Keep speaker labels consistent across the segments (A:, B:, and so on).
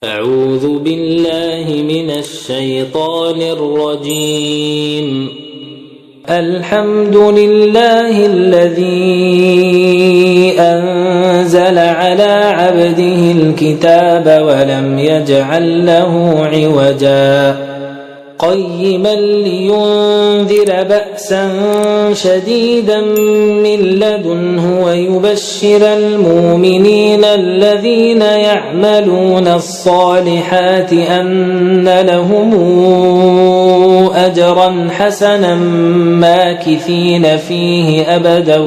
A: أعوذ بالله من الشيطان الرجيم. الحمد لله الذي أنزل على عبده الكتاب ولم يجعل له عوجا قيما لينذر بأسا شديدا من لدنه ويبشر المؤمنين الذين يعملون الصالحات أن لهم أجرا حسنا ماكثين فيه أبدا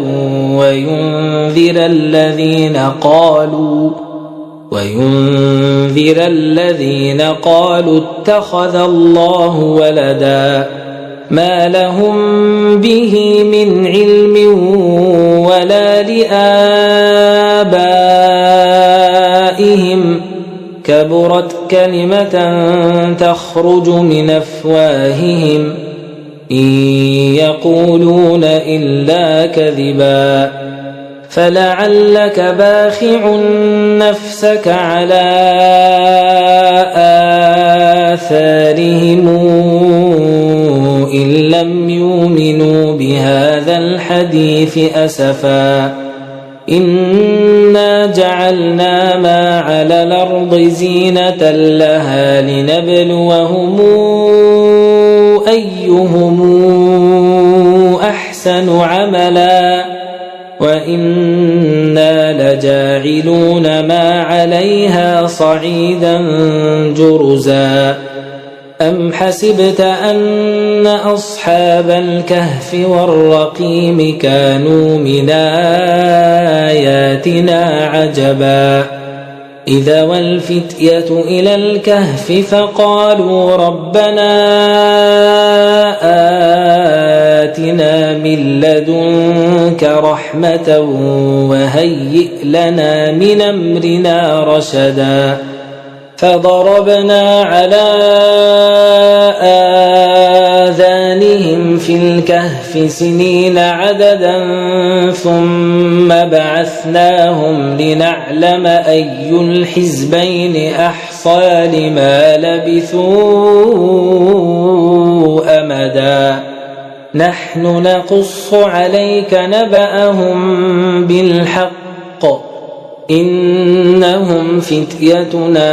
A: وينذر الذين قالوا اتخذ الله ولدا ما لهم به من علم ولا لآبائهم كبرت كلمة تخرج من أفواههم إن يقولون إلا كذبا فلعلك باخع نفسك على آثارهم إن لم يؤمنوا بهذا الحديث أسفا إنا جعلنا ما على الأرض زينة لها لنبلوهم أيهم أحسن عملا وإنا لجاعلون ما عليها صعيدا جرزا أم حسبت أن أصحاب الكهف والرقيم كانوا من آياتنا عجبا إذا والفتية إلى الكهف فقالوا ربنا آتنا من لدنك رحمة وهيئ لنا من أمرنا رشدا فضربنا على آذانهم في الكهف سنين عددا ثم بعثناهم لنعلم أي الحزبين أحصى لما لبثوا أمدا نحن نقص عليك نبأهم بالحق إنهم فتيتنا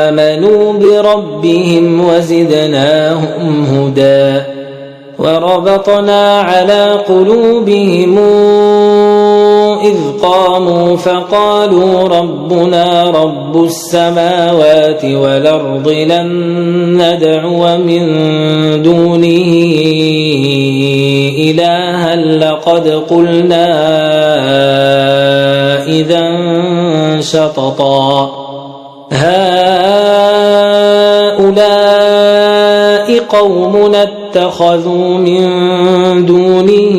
A: آمنوا بربهم وزدناهم هدى وربطنا على قلوبهم إذ قاموا فقالوا ربنا رب السماوات والأرض لن ندعو من دونه إلها لقد قلنا إذا شططا هؤلاء قومنا اتخذوا من دونه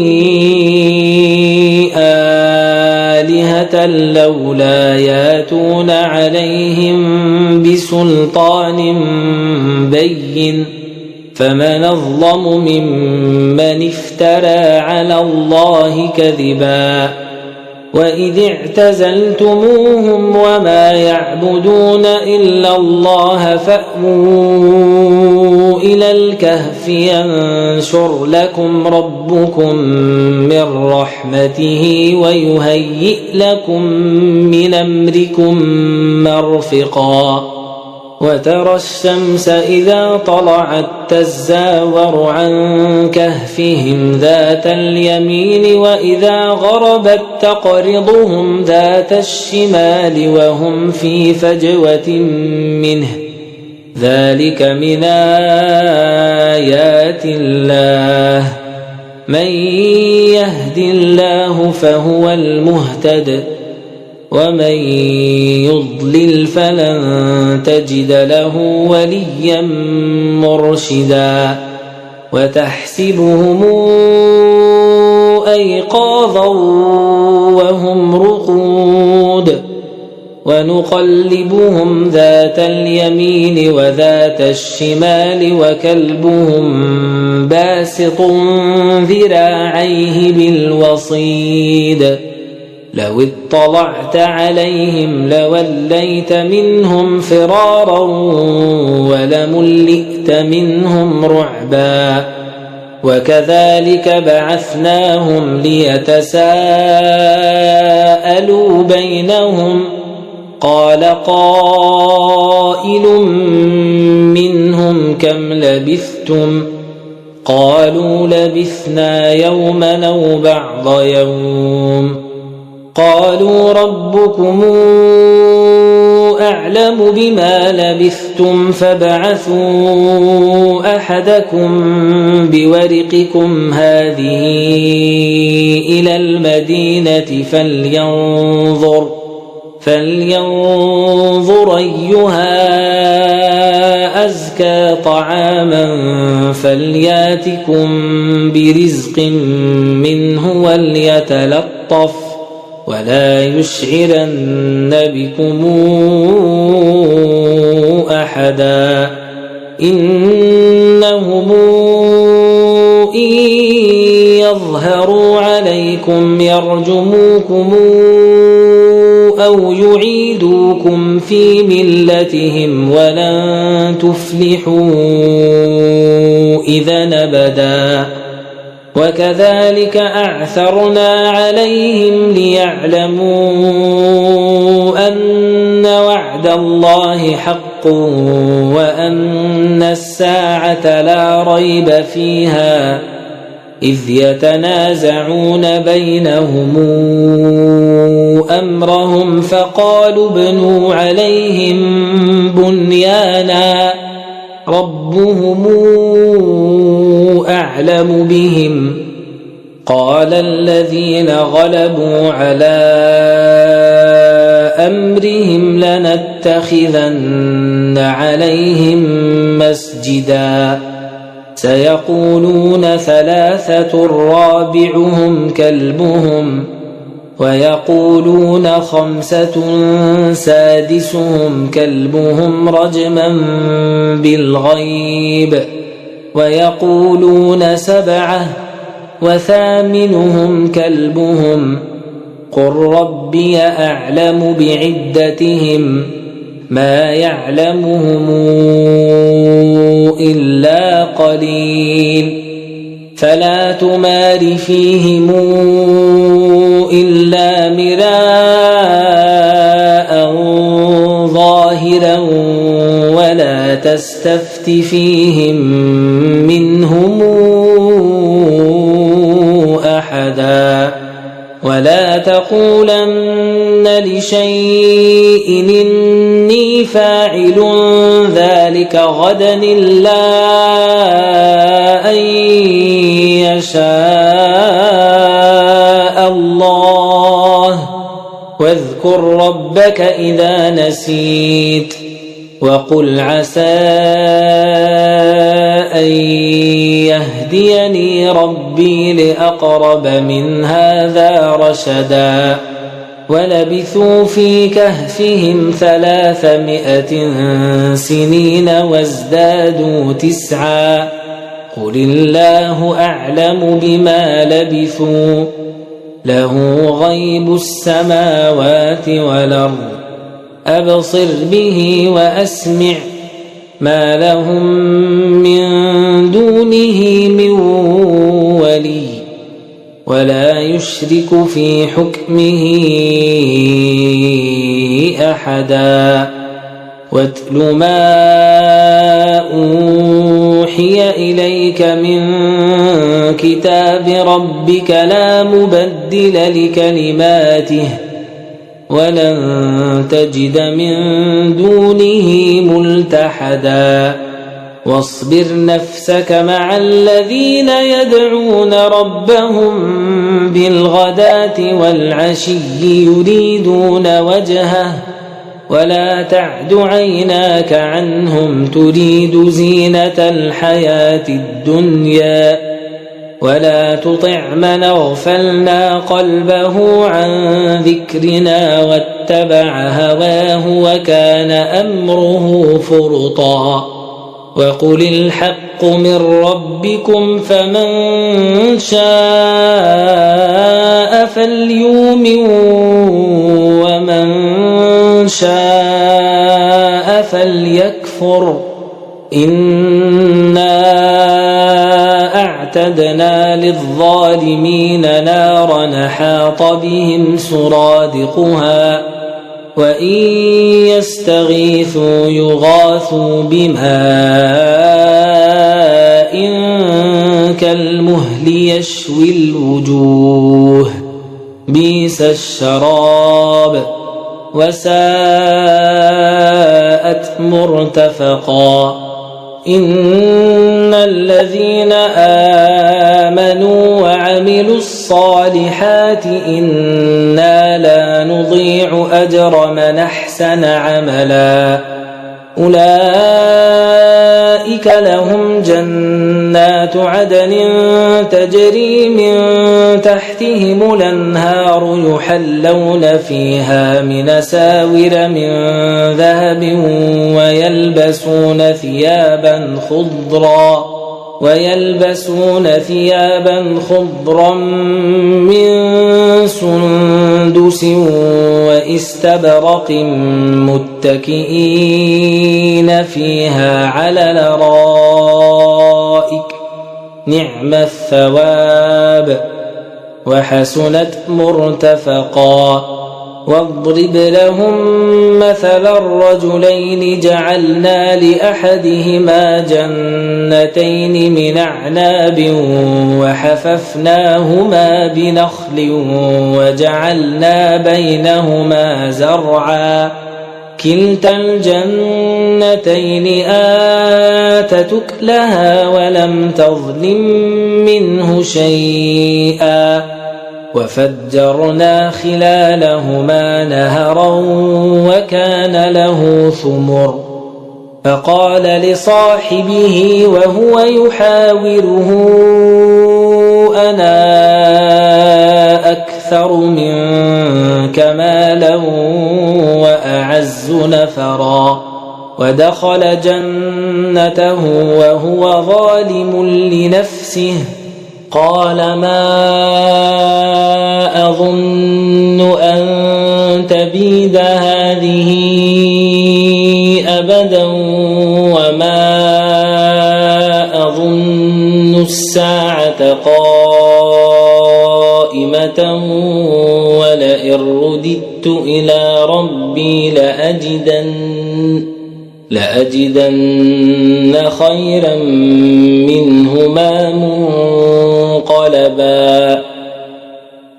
A: آلهة لولا ياتون عليهم بسلطان بين فمن أظلم ممن افترى على الله كذبا وإذ اعتزلتموهم وما يعبدون إلا الله فأووا إلى الكهف ينشر لكم ربكم من رحمته ويهيئ لكم من أمركم مرفقا وترى الشمس إذا طلعت تزاور عن كهفهم ذات اليمين وإذا غربت تقرضهم ذات الشمال وهم في فجوة منه ذلك من آيات الله من يهد الله فهو المهتد ومن يضلل فلن تجد له وليا مرشدا وتحسبهم أيقاظا وهم رقود ونقلبهم ذات اليمين وذات الشمال وكلبهم باسط ذراعيه بالوصيد لو اطلعت عليهم لوليت منهم فرارا ولملئت منهم رعبا وكذلك بعثناهم ليتساءلوا بينهم قال قائل منهم كم لبثتم قالوا لبثنا يوما أو بعض يوم قالوا ربكم أعلم بما لبثتم فابعثوا أحدكم بورقكم هذه إلى المدينة فلينظر أيها أزكى طعاما فلياتكم برزق منه وليتلطف ولا يشعرن بكم أحدا إنهم إن يظهروا عليكم يرجموكم أو يعيدوكم في ملتهم ولن تفلحوا إذا أبدا وكذلك أعثرنا عليهم ليعلموا أن وعد الله حق وأن الساعة لا ريب فيها إذ يتنازعون بينهم أمرهم فقالوا ابنوا عليهم بنيانا ربهم أعلم بهم قال الذين غلبوا على أمرهم لنتخذن عليهم مسجدا سيقولون ثلاثة رابعهم كلبهم ويقولون خمسة سادسهم كلبهم رجما بالغيب ويقولون سبعة وثامنهم كلبهم قل ربي أعلم بعدتهم ما يعلمهم إلا قليل فلا تمار فيهم إلا مراء ظاهرا ولا تستفت فيهم منهم أحدا ولا تقولن لشيء إني فاعل ذلك غدا إلا أن يشاء الله واذكر ربك إذا نسيت وقل عسى أن يهديني ربي لأقرب من هذا رشدا ولبثوا في كهفهم 300 سنين وازدادوا 9 قل الله أعلم بما لبثوا له غيب السماوات والأرض أبصر به وأسمع ما لهم من دونه من ولي ولا يشرك في حكمه أحدا واتل ما أوحي إليك من كتاب ربك لا مبدل لكلماته ولن تجد من دونه ملتحدا واصبر نفسك مع الذين يدعون ربهم بالغداة والعشي يريدون وجهه ولا تعد عيناك عنهم تريد زينة الحياة الدنيا ولا تطع من اغفلنا قلبه عن ذكرنا واتبع هواه وكان أمره فرطا وقل الحق من ربكم فمن شاء فليؤمن ومن شاء فليكفر إنا أعتدنا للظالمين نارا أحاط بهم سرادقها وإن يستغيثوا يغاثوا بماء كالمهل يشوي الوجوه بئس الشراب وساءت مرتفقا إن الذين آمنوا وعملوا الصالحات إنا لا نضيع أجر من أحسن عملا أولئك لهم جنات عدن تجري من تحتهم الأنهار يحلون فيها من أساور من ذهب ويلبسون ثيابا خضرا من سندس واستبرق متكئين فيها على الأرائك نعم الثواب وحسنت مرتفقا واضرب لهم مثل الرجلين جعلنا لأحدهما جنتين من أعناب وحففناهما بنخل وجعلنا بينهما زرعا كلتا الجنتين آتت أكلها ولم تظلم منه شيئا وفجرنا خلالهما نهرا وكان له ثمر فقال لصاحبه وهو يحاوره أنا أكثر منك مالا وأعز نفرا ودخل جنته وهو ظالم لنفسه قال ما أظن أن تبيد هذه أبدا وما أظن الساعة قائمة ولئن رددت إلى ربي لأجدن خيرا منهما منقلبا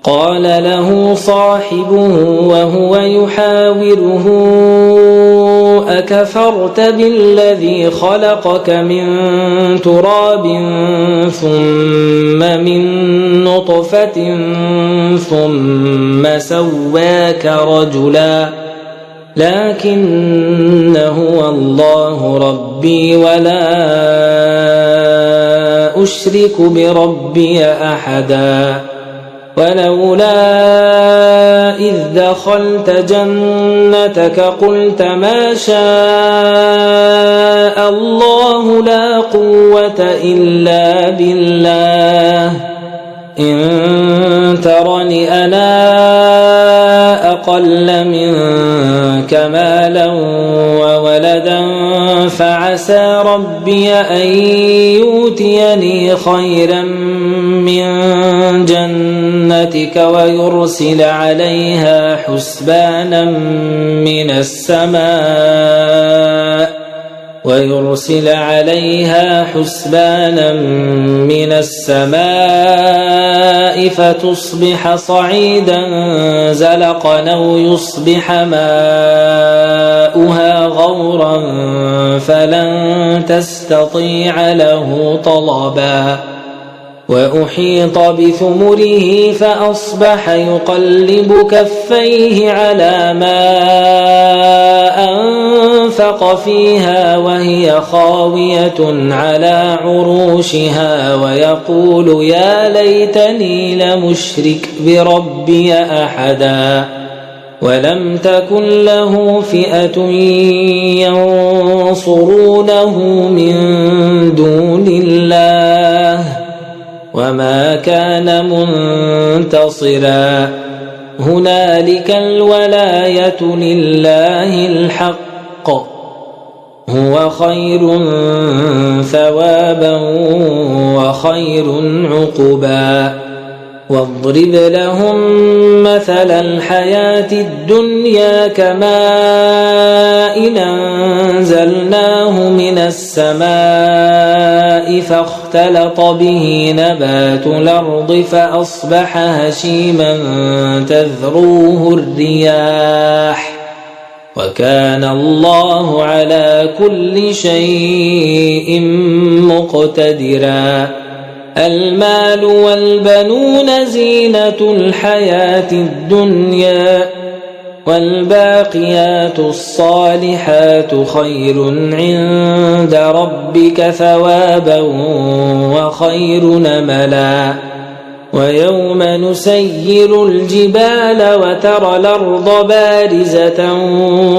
A: قال له صاحبه وهو يحاوره أكفرت بالذي خلقك من تراب ثم من نطفة ثم سواك رجلا لكن هو الله ربي ولا أشرك بربي أحدا ولولا إذ دخلت جنتك قلت ما شاء الله لا قوة إلا بالله إن ترني أنا أقل منك مالا وولدا فعسى ربي أن يؤتيني خيرا من جنتك ويرسل عليها حسبانا من السماء فتصبح صعيدا زلقا أو يصبح ماؤها غورا فلن تستطيع له طلبا وأحيط بثمره فأصبح يقلب كفيه على ما أنفق فيها وهي خاوية على عروشها ويقول يا ليتني لمشرك بربي أحدا ولم تكن له فئة ينصرونه من وما كان منتصرا هنالك الولاية لله الحق هو خير ثوابا وخير عقبا واضرب لهم مثل الحياة الدنيا كماء أنزلناه من السماء فاختلط به نبات الأرض فأصبح هشيما تذروه الرياح وكان الله على كل شيء مقتدرا المال والبنون زينة الحياة الدنيا والباقيات الصالحات خير عند ربك ثوابا وخير نملا ويوم نسير الجبال وترى الأرض بارزة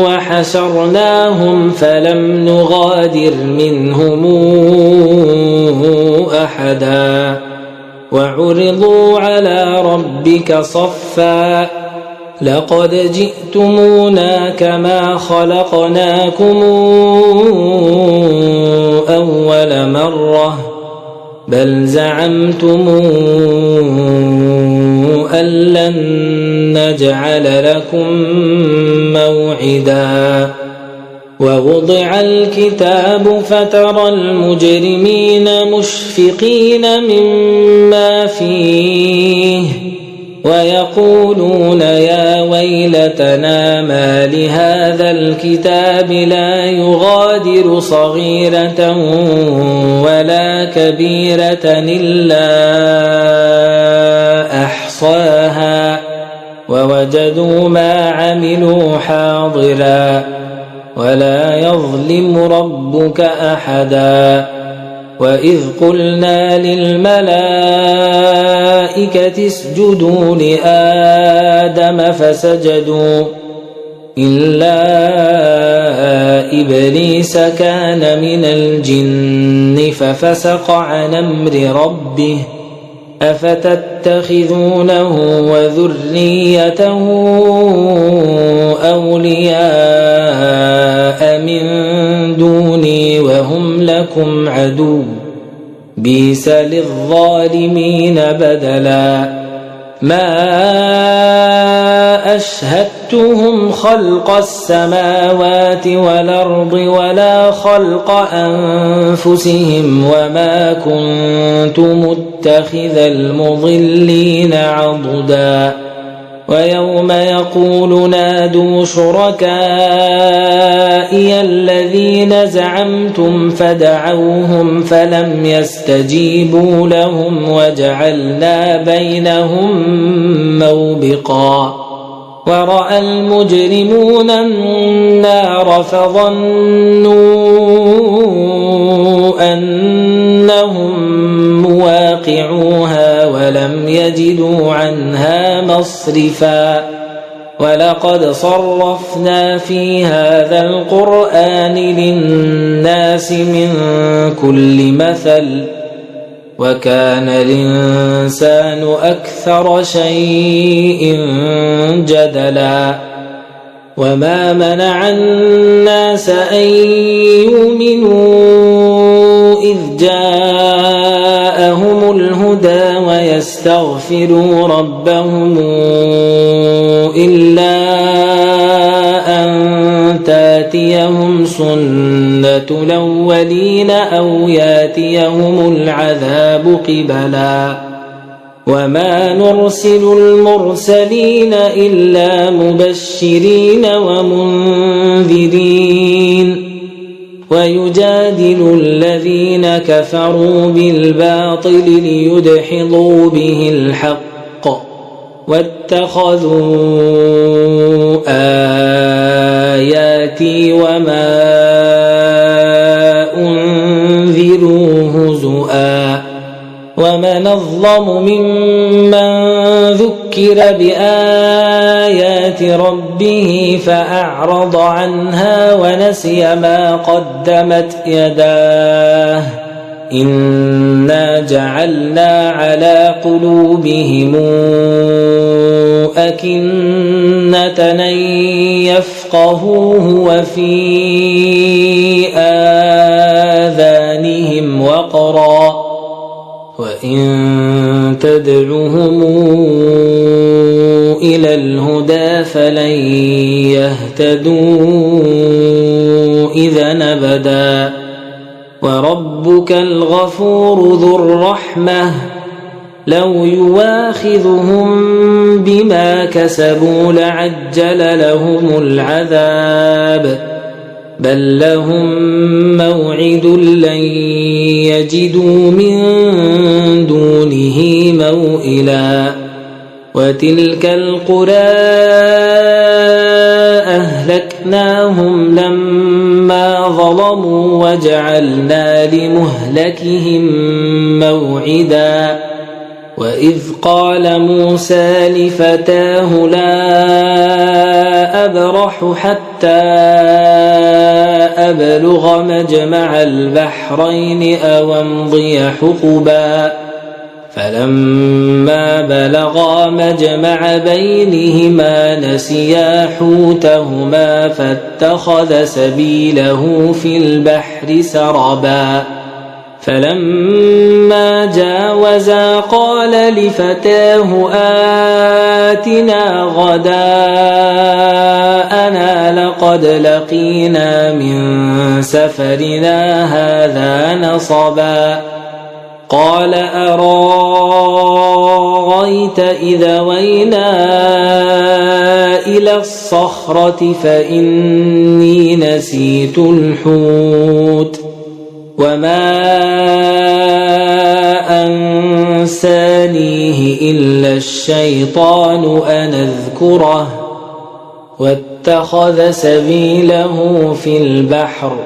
A: وحشرناهم فلم نغادر منهم أحدا وعرضوا على ربك صفا لقد جئتمونا كما خلقناكم أول مرة بل زعمتم أن لن نجعل لكم موعدا ووضع الكتاب فترى المجرمين مشفقين مما فيه ويقولون يا ويلتنا ما لهذا الكتاب لا يغادر صغيرة ولا كبيرة إلا أحصاها ووجدوا ما عملوا حاضرا ولا يظلم ربك أحدا وإذ قلنا للملائكة اسجدوا لآدم فسجدوا إلا إبليس كان من الجن ففسق عن أمر ربه أفتتخذونه وذريته أولياء من دوني وهم لكم عدو بئس للظالمين بدلا ما أشهدتهم خلق السماوات والأرض ولا خلق أنفسهم وما كنت متخذ المضلين عضدا ويوم يقول نادوا شركائي الذين زعمتم فدعوهم فلم يستجيبوا لهم وجعلنا بينهم موبقا ورأى المجرمون النار فظنوا أنهم مواقعوها ولم يجدوا عنها مصرفا ولقد صرفنا في هذا القرآن للناس من كل مثل وكان الإنسان أكثر شيء جدلا وما منع الناس أن يؤمنوا إذ جاءهم الهدى ويستغفروا ربهم إلا أن تاتيهم سنة الأولين أو ياتيهم العذاب قبلا وما نرسل المرسلين إلا مبشرين ومنذرين ويجادل الذين كفروا بالباطل ليدحضوا به الحق واتخذوا آياتي وما أنذروا هزؤا ومن أظلم ممن ذكر بآيات ربه فأعرض عنها ونسي ما قدمت يداه إنا جعلنا على قلوبهم أكنة أن يفقهوه وفي آذانهم وقرا وإن تدعهم إلى الهدى فلن يهتدوا إذا أبدا وربك الغفور ذو الرحمة لو يواخذهم بما كسبوا لعجل لهم العذاب بل لهم موعد لن يجدوا من دونه موئلا وتلك القرى أهلكناهم لما ظلموا وجعلنا لمهلكهم موعدا وإذ قال موسى لفتاه لا أبرح حتى أبلغ مجمع البحرين أو أمضي حقبا فلما بلغا مجمع بينهما نسيا حوتهما فاتخذ سبيله في البحر سربا فلما جاوزا قال لفتاه آتنا غداءنا لقد لقينا من سفرنا هذا نصبا قال أرايت إذا وينا إلى الصخرة فإني نسيت الحوت وما أنسانيه إلا الشيطان أن أذكره واتخذ سبيله في البحر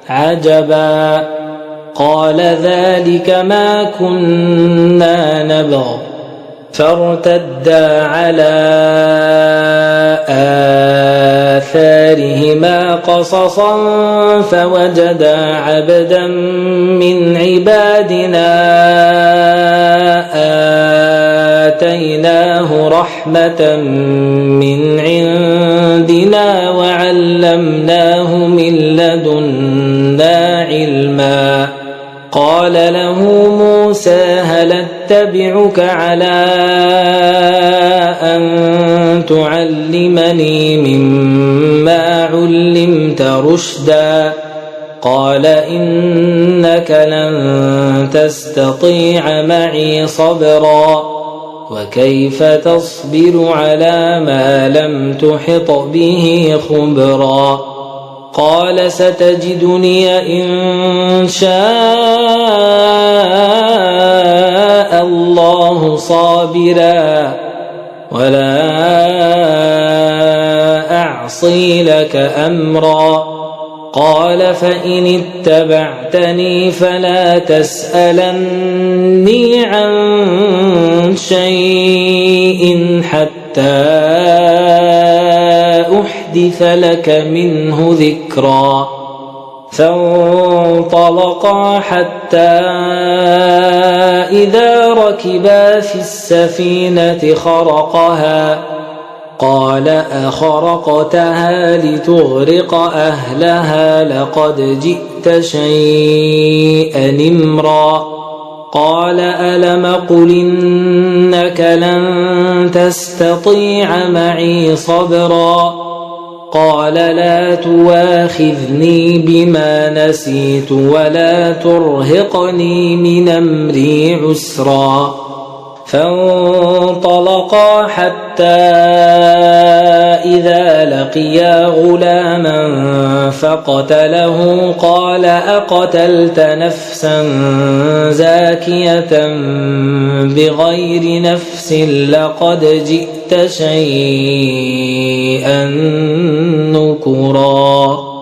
A: عجبا قال ذلك ما كنا نبغ فارتدا على آثارهما قصصا فوجدا عبدا من عبادنا آتيناه رحمة من عندنا وعلمناه من لدنا علما قال له موسى هل اتبعك على أن تعلمني مما علمت رشدا قال إنك لن تستطيع معي صبرا وكيف تصبر على ما لم تحط به خبرا قال ستجدني إن شاء الله صابرا ولا أعصي لك أمرا قال فإن اتبعتني فلا تسألني عن شيء حتى أحدث لك منه ذكرا فانطلقا حتى إذا ركبا في السفينة خرقها قال أخرقتها لتغرق أهلها لقد جئت شيئا إمرا قال ألم قل إنك لن تستطيع معي صبرا قال لا تواخذني بما نسيت ولا ترهقني من أمري عسرا فانطلقا حتى إذا لقيا غلاما فقتله قال أقتلت نفسا زاكية بغير نفس لقد جئت شيئا نكرا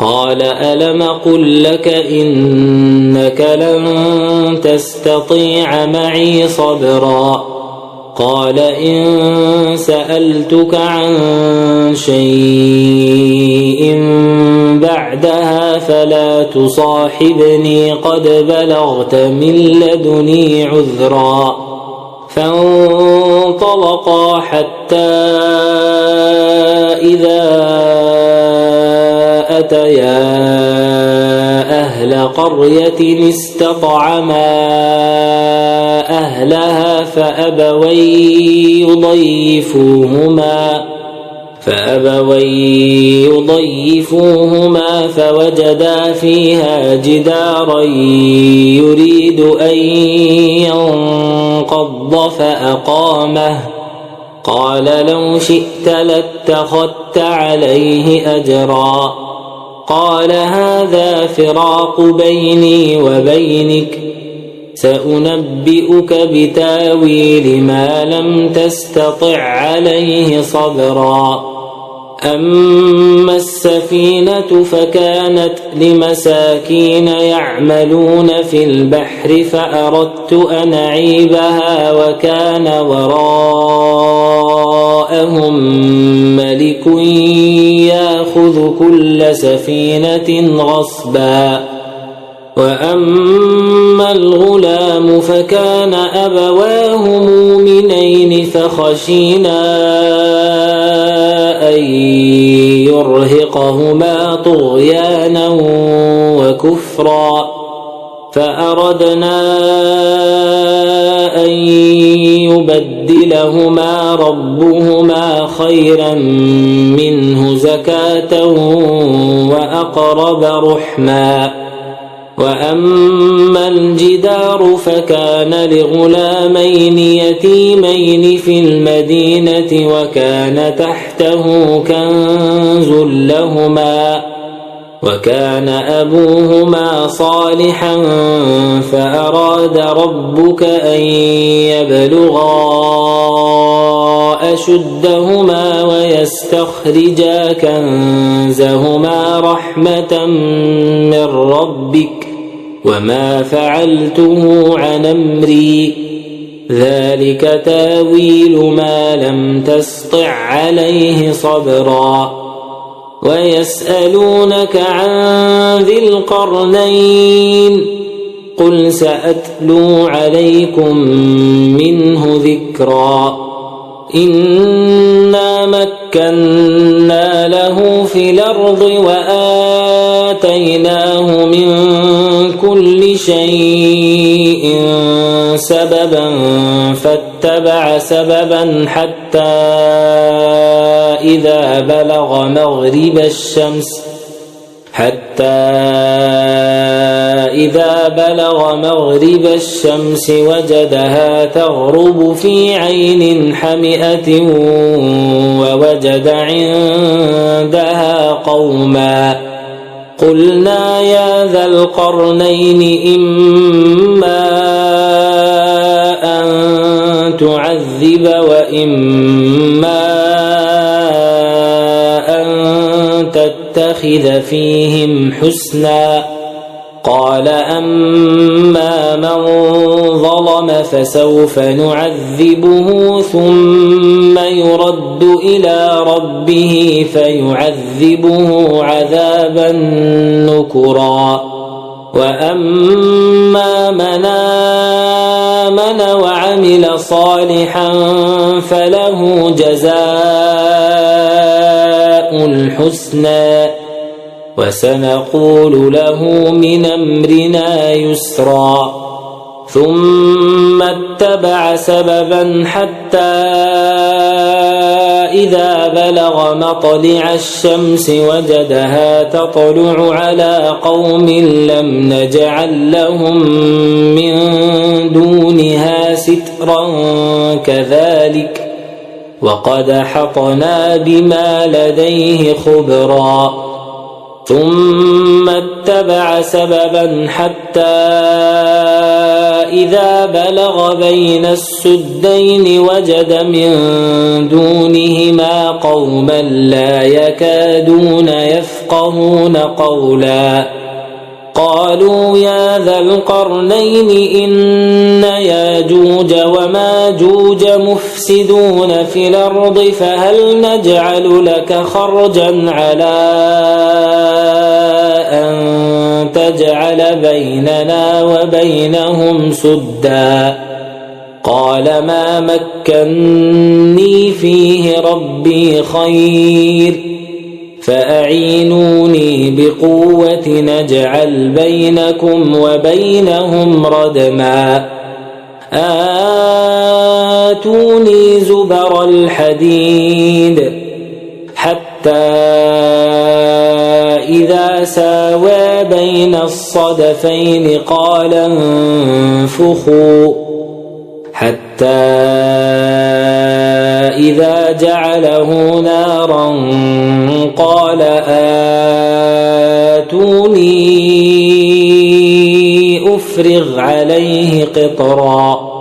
A: قال ألم قل لك إنك لن تستطيع معي صبرا قال إن سألتك عن شيء بعدها فلا تصاحبني قد بلغت من لدني عذرا فانطلقا حتى إذا أتيا أهل قرية استطعما أهلها فأبوي يضيفوهما فوجدا فيها جدارا يريد أن ينقض فأقامه قال لو شئت لاتخذت عليه أجرا قال هذا فراق بيني وبينك سأنبئك بتاويل ما لم تستطع عليه صبرا أما السفينة فكانت لمساكين يعملون في البحر فأردت أن أعيبها وكان وراءهم ملك يأخذ كل سفينة غصبا وأما الغلام فكان أبواه مؤمنين فخشينا أن يرهقهما طغيانا وكفرا فأردنا أن يبدلهما ربهما خيرا منه زكاة وأقرب رحما وأما الجدار فكان لغلامين يتيمين في المدينة وكان تحته كنز لهما وكان أبوهما صالحا فأراد ربك أن يبلغا أشدهما ويستخرجا كنزهما رحمة من ربك وما فعلته عن أمري ذلك تاويل ما لم تسطع عليه صبرا ويسألونك عن ذي القرنين قل سأتلو عليكم منه ذكرا إنا مكنا له في الأرض وآتيناه من كل شيء سببا فاتبع سببا حتى إذا بلغ مغرب الشمس وجدها تغرب في عين حمئة ووجد عندها قوما قلنا يا ذا القرنين إما أن تعذب وإما أن تتخذ فيهم حسنا قال أما من ظلم فسوف نعذبه ثم يرد إلى ربه فيعذبه عذابا نكرا وأما من آمن وعمل صالحا فله جزاء الحسنى وسنقول له من أمرنا يسرا ثم اتبع سببا حتى إذا بلغ مطلع الشمس وجدها تطلع على قوم لم نجعل لهم من دونها سترا كذلك وقد أحطنا بما لديه خبرا ثم اتبع سببا حتى إذا بلغ بين السدين وجد من دونهما قوما لا يكادون يفقهون قولا قالوا يا ذا القرنين إن ياجوج وماجوج مفسدون في الأرض فهل نجعل لك خرجا على أن تجعل بيننا وبينهم سدا قال ما مكني فيه ربي خير فأعينوني بقوة نجعل بينكم وبينهم ردما آتوني زبر الحديد حتى إذا ساوى بين الصدفين قال انفخوا حتى إذا جعله نارا قال آتوني أفرغ عليه قطرا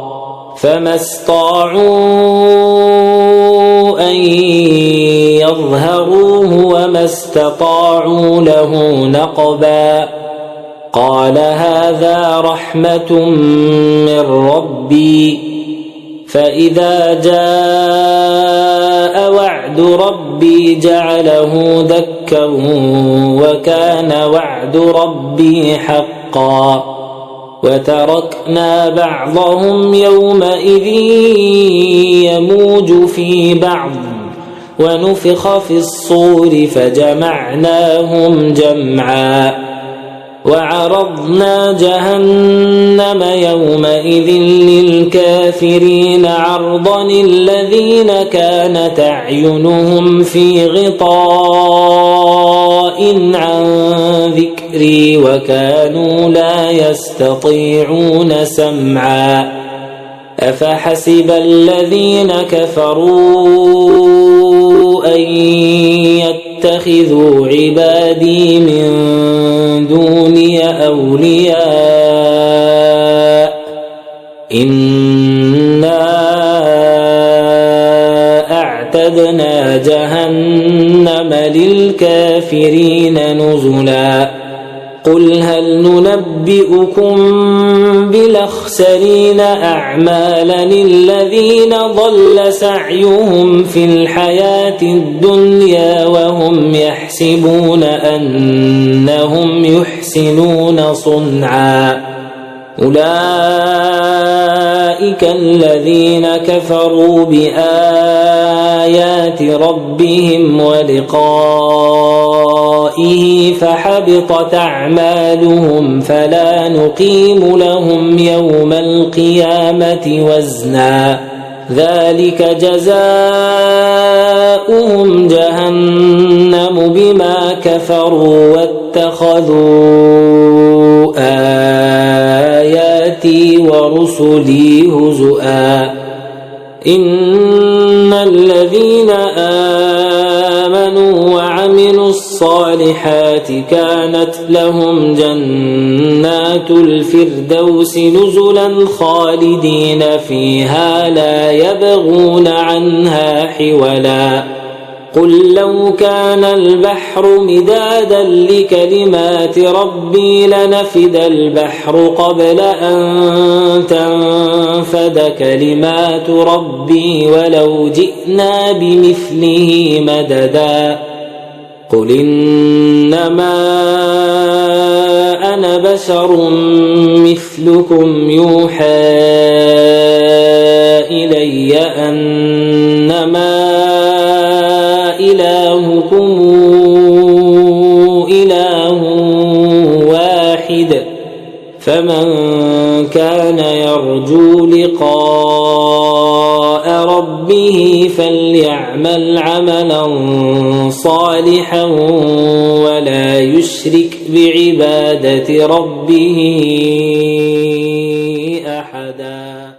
A: فما استطاعوا أن يظهروه وما استطاعوا له نقبا قال هذا رحمة من ربي فإذا جاء وعد ربي جعله دكا وكان وعد ربي حقا وتركنا بعضهم يومئذ يموج في بعض ونفخ في الصور فجمعناهم جمعا وعرضنا جهنم يومئذ للكافرين عرضا الذين كانت أعينهم في غطاء عن ذكري وكانوا لا يستطيعون سمعا أفحسب الذين كفروا أن يتخذوا عبادي من دوني أولياء إنا أعتدنا جهنم للكافرين نزلا قل هل ننبئكم بالأخسرين أعمالا الذين ضل سعيهم في الحياة الدنيا وهم يحسبون أنهم يحسنون صنعا أولئك الذين كفروا بآيات ربهم ولقائه فحبطت أعمالهم فلا نقيم لهم يوم القيامة وزنا ذلك جزاؤهم جهنم بما كفروا واتخذوا آياتي ورسلي هزؤا إن الذين آمنوا وعملوا الصالحات كانت لهم جنات الفردوس نزلا خالدين فيها لا يبغون عنها حولا قل لو كان البحر مدادا لكلمات ربي لنفد البحر قبل أن تنفد كلمات ربي ولو جئنا بمثله مددا قل إنما أنا بشر مثلكم يوحى إلي أنما إلهكم إله واحد فمن كان يرجو لقاء ربه فليعمل عملا صالحا ولا يشرك بعبادة ربه أحدا.